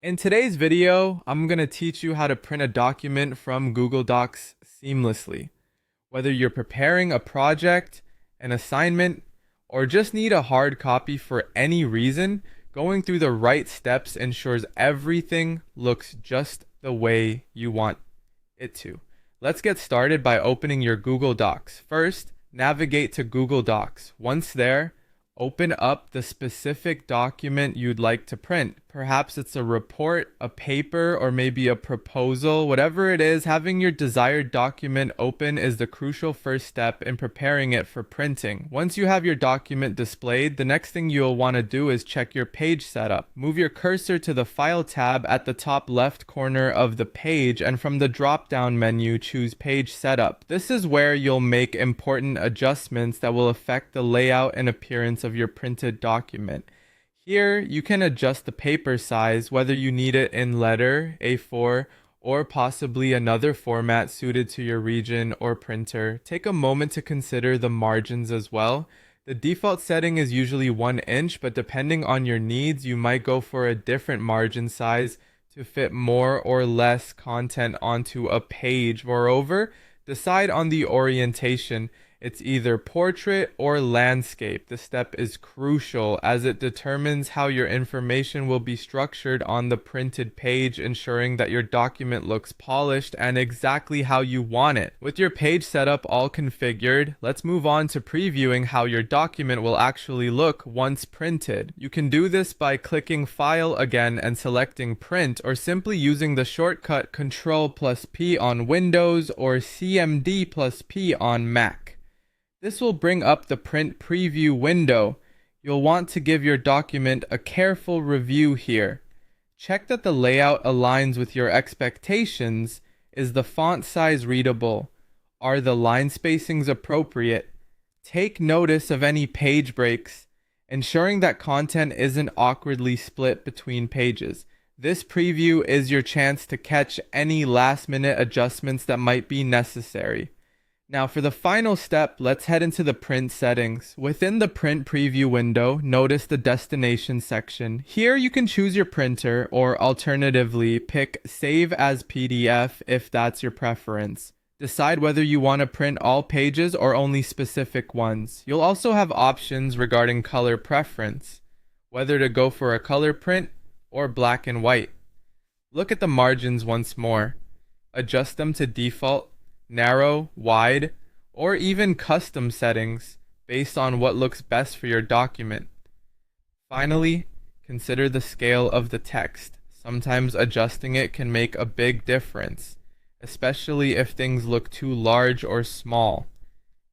In today's video, I'm going to teach you how to print a document from Google Docs seamlessly. Whether you're preparing a project, an assignment, or just need a hard copy for any reason, going through the right steps ensures everything looks just the way you want it to. Let's get started by opening your Google Docs. First, navigate to Google Docs. Once there, open up the specific document you'd like to print. Perhaps it's a report, a paper, or maybe a proposal. Whatever it is, having your desired document open is the crucial first step in preparing it for printing. Once you have your document displayed, the next thing you'll want to do is check your page setup. Move your cursor to the File tab at the top left corner of the page, and from the drop-down menu, choose Page Setup. This is where you'll make important adjustments that will affect the layout and appearance of your printed document. Here, you can adjust the paper size, whether you need it in letter, A4, or possibly another format suited to your region or printer. Take a moment to consider the margins as well. The default setting is usually 1 inch, but depending on your needs, you might go for a different margin size to fit more or less content onto a page. Moreover, decide on the orientation. It's either portrait or landscape. This step is crucial as it determines how your information will be structured on the printed page, ensuring that your document looks polished and exactly how you want it. With your page setup all configured, let's move on to previewing how your document will actually look once printed. You can do this by clicking File again and selecting Print, or simply using the shortcut Ctrl+P on Windows or CMD+P on Mac. This will bring up the print preview window. You'll want to give your document a careful review here. Check that the layout aligns with your expectations. Is the font size readable? Are the line spacings appropriate? Take notice of any page breaks, ensuring that content isn't awkwardly split between pages. This preview is your chance to catch any last-minute adjustments that might be necessary. Now for the final step, let's head into the print settings. Within the print preview window, notice the destination section. Here you can choose your printer, or alternatively pick Save as PDF if that's your preference. Decide whether you want to print all pages or only specific ones. You'll also have options regarding color preference, whether to go for a color print or black and white. Look at the margins once more. Adjust them to default, narrow, wide, or even custom settings based on what looks best for your document. Finally, consider the scale of the text. Sometimes adjusting it can make a big difference, especially if things look too large or small.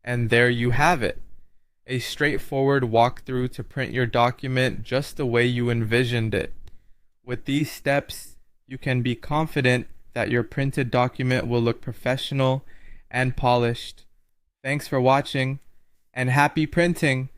And there you have it, a straightforward walkthrough to print your document just the way you envisioned it. With these steps, you can be confident that your printed document will look professional and polished. Thanks for watching, and happy printing!